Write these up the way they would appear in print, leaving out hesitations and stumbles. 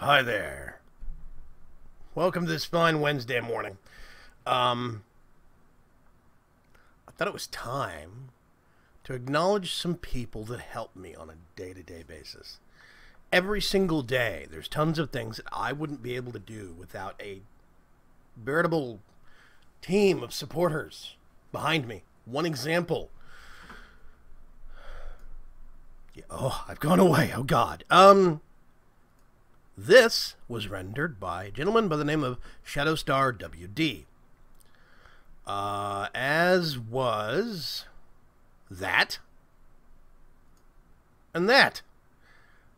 Hi there. Welcome to this fine Wednesday morning. I thought it was time to acknowledge some people that help me on a day-to-day basis. Every single day, there's tons of things that I wouldn't be able to do without a veritable team of supporters behind me. One example. I've gone away. Oh, God. This was rendered by a gentleman by the name of Shadowstar WD. As was that and that.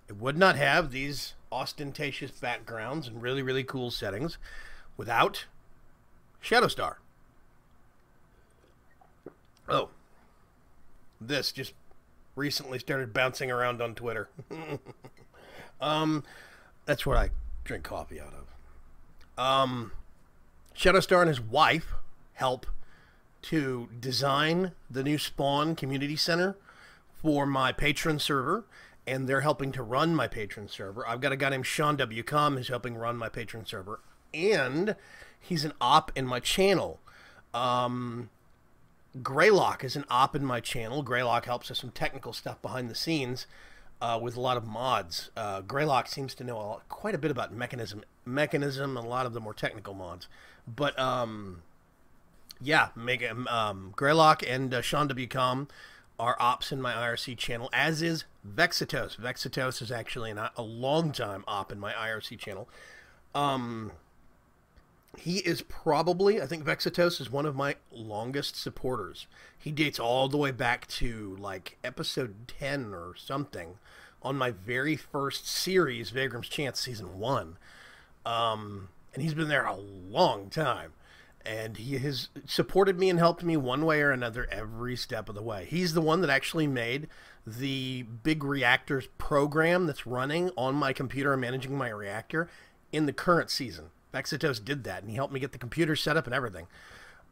It would not have these ostentatious backgrounds and really, really cool settings without Shadowstar. Oh, this just recently started bouncing around on Twitter. That's what I drink coffee out of. Shadowstar and his wife help to design the new Spawn Community Center for my patron server, and they're helping to run my patron server. I've got a guy named Sean W. Com who's helping run my patron server, and he's an op in my channel. Greylock is an op in my channel. Greylock helps us some technical stuff behind the scenes with a lot of mods. Greylock seems to know quite a bit about mechanism, and a lot of the more technical mods. But yeah, Greylock and Sean W. Com are ops in my IRC channel, as is Vexitos. Vexitos is actually a long-time op in my IRC channel. He is probably, I think Vexitos is one of my longest supporters. He dates all the way back to, like, episode 10 or something on my very first series, Vaygrim's Chance Season 1. And he's been there a long time. And he has supported me and helped me one way or another every step of the way. He's the one that actually made the Big Reactors program that's running on my computer and managing my reactor in the current season. Vexitos did that, and he helped me get the computer set up and everything.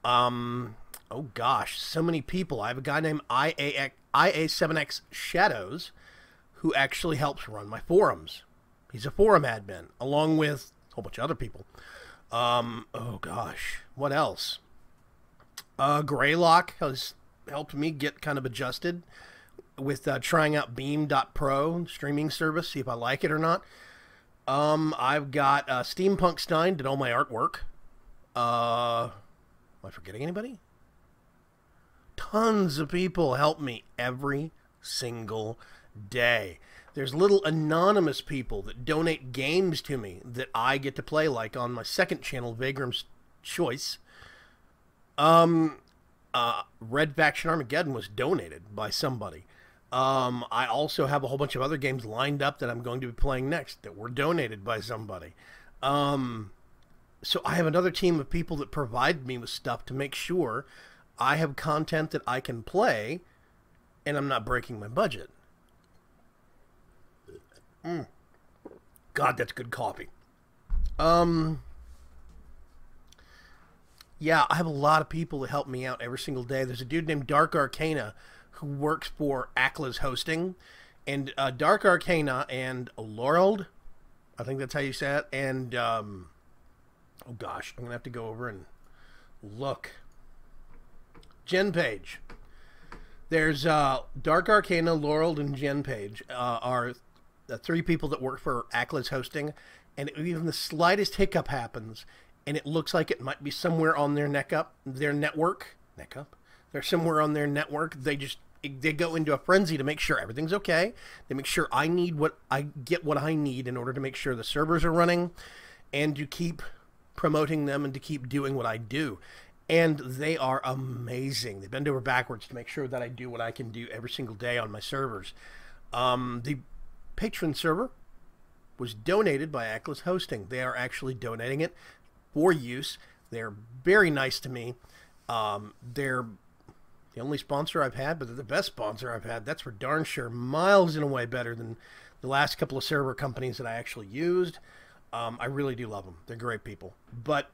Oh gosh, so many people. I have a guy named IA7X Shadows who actually helps run my forums. He's a forum admin, along with a whole bunch of other people. Oh gosh, what else? Greylock has helped me get kind of adjusted with trying out Beam.pro streaming service, see if I like it or not. I've got Steampunk Stein did all my artwork. Am I forgetting anybody? Tons of people help me every single day. There's little anonymous people that donate games to me that I get to play, like on my second channel, Vaygrim's Choice. Red Faction Armageddon was donated by somebody. I also have a whole bunch of other games lined up that I'm going to be playing next that were donated by somebody. So I have another team of people that provide me with stuff to make sure I have content that I can play and I'm not breaking my budget. God, that's good coffee. Yeah, I have a lot of people that help me out every single day. There's a dude named Dark Arcana who works for Ackla's hosting, and Dark Arcana and Laurel, I think that's how you say it, and oh gosh, I'm gonna have to go over and look. Jen Page. There's Dark Arcana, Laurel, and Jen Page are the three people that work for Ackla's hosting, and even the slightest hiccup happens, and it looks like it might be somewhere on their network. They're somewhere on their network. They go into a frenzy to make sure everything's okay. They make sure I get what I need in order to make sure the servers are running, and to keep promoting them and to keep doing what I do. And they are amazing. They bend over backwards to make sure that I do what I can do every single day on my servers. The patron server was donated by Ackla's hosting. They are actually donating it for use. They're very nice to me. They're the only sponsor I've had, but they're the best sponsor I've had. That's for darn sure. Miles and away better than the last couple of server companies that I actually used. I really do love them. They're great people. But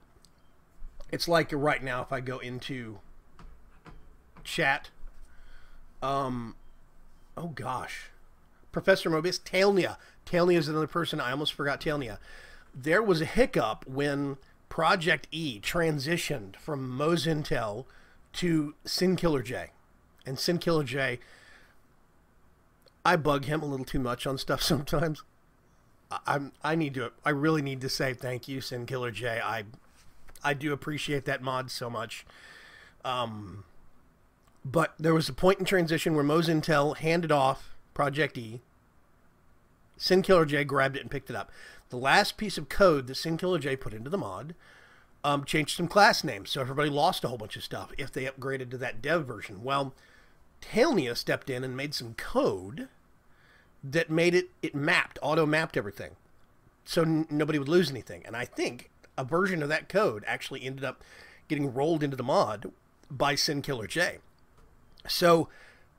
it's like right now, if I go into chat, oh gosh, Professor Mobius, Tailnia is another person. I almost forgot Tailnia. There was a hiccup when Project E transitioned from Mozintel to Sinkiller J. And Sinkiller J, I bug him a little too much on stuff sometimes. I really need to say thank you, Sinkiller J. I do appreciate that mod so much. But there was a point in transition where Mozintel handed off Project E. Sinkiller J grabbed it and picked it up. The last piece of code that Sinkiller J put into the mod changed some class names, so everybody lost a whole bunch of stuff if they upgraded to that dev version. Well, Tailnia stepped in and made some code that made it mapped, auto-mapped everything, so nobody would lose anything. And I think a version of that code actually ended up getting rolled into the mod by Sinkiller J. So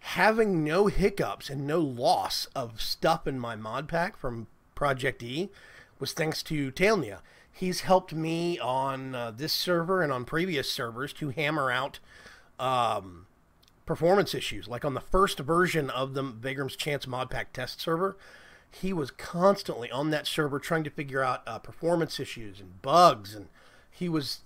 having no hiccups and no loss of stuff in my mod pack from Project E was thanks to Tailnia. He's helped me on this server and on previous servers to hammer out performance issues. Like on the first version of the Vaygrim's Chance mod pack test server, he was constantly on that server trying to figure out performance issues and bugs, and he was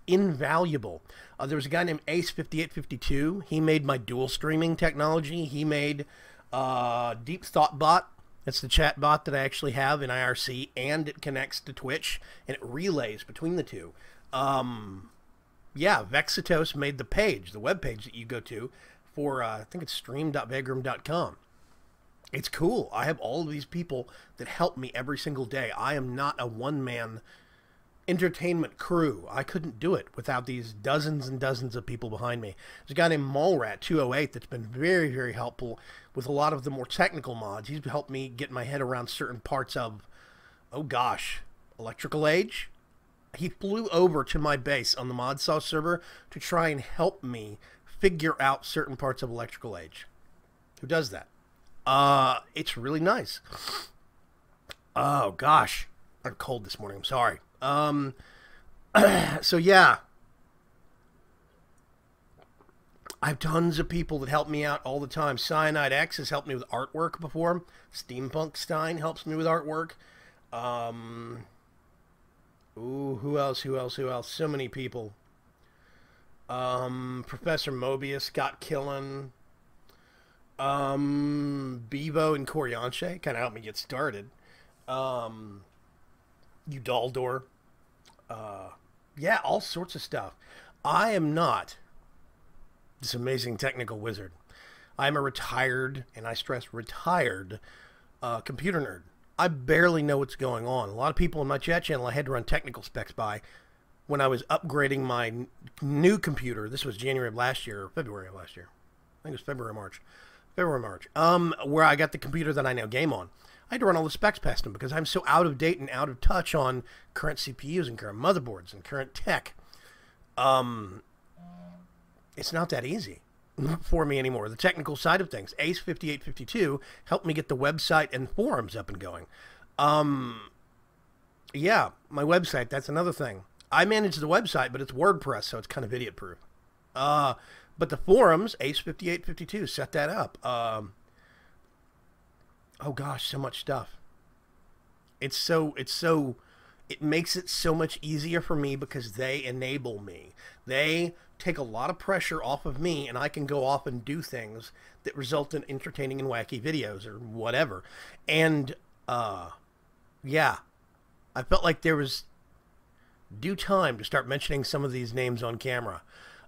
invaluable. There was a guy named Ace5852. He made my dual streaming technology. He made Deep Thought Bot. That's the chat bot that I actually have in IRC, and it connects to Twitch, and it relays between the two. Yeah, Vexitos made the page, the web page that you go to for, I think it's stream.vaygrim.com. It's cool. I have all of these people that help me every single day. I am not a one-man entertainment crew. I couldn't do it without these dozens and dozens of people behind me. There's a guy named Mallrat208 that's been very, very helpful with a lot of the more technical mods. He's helped me get my head around certain parts of, oh gosh, Electrical Age. He flew over to my base on the ModSaw server to try and help me figure out certain parts of Electrical Age. Who does that? It's really nice. Oh gosh, I'm cold this morning. I'm sorry. So yeah, I have tons of people that help me out all the time. Cyanide X has helped me with artwork before. Steampunk Stein helps me with artwork. Ooh, who else? So many people. Professor Mobius, Scott Killen, Bevo and Corianche kind of helped me get started. Udaldor. Yeah, all sorts of stuff. I am not this amazing technical wizard. I'm a retired, and I stress retired, computer nerd. I barely know what's going on. A lot of people in my chat channel I had to run technical specs by when I was upgrading my new computer. This was January of last year, or February of last year. I think it was February, March. Where I got the computer that I now game on. I had to run all the specs past them because I'm so out of date and out of touch on current CPUs and current motherboards and current tech. It's not that easy for me anymore. The technical side of things. Ace5852 helped me get the website and forums up and going. Yeah, my website, that's another thing. I manage the website, but it's WordPress, so it's kind of idiot-proof. But the forums, Ace5852, set that up. Oh gosh, so much stuff. It makes it so much easier for me because they enable me. They take a lot of pressure off of me, and I can go off and do things that result in entertaining and wacky videos or whatever. And yeah, I felt like there was due time to start mentioning some of these names on camera.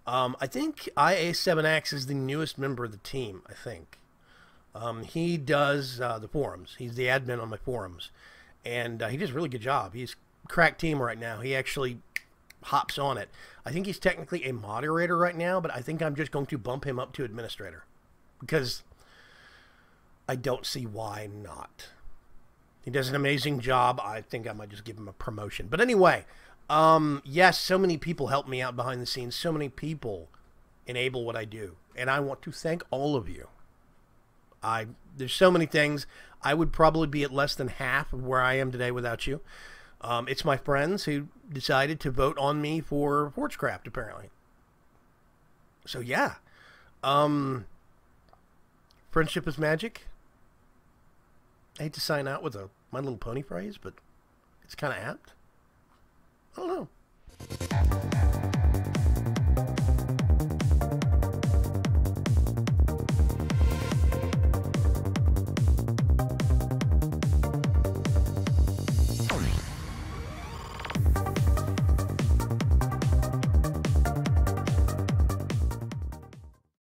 I think IA7X is the newest member of the team, I think. He does the forums. He's the admin on my forums. And he does a really good job. He's a crack team right now. He actually hops on it. I think he's technically a moderator right now, but I think I'm just going to bump him up to administrator. Because I don't see why not. He does an amazing job. I think I might just give him a promotion. But anyway, yes, so many people help me out behind the scenes. So many people enable what I do. And I want to thank all of you. There's so many things. I would probably be at less than half of where I am today without you. It's my friends who decided to vote on me for Forgecraft, apparently. So yeah. Friendship is magic. I hate to sign out with a My Little Pony phrase, but it's kind of apt. I don't know.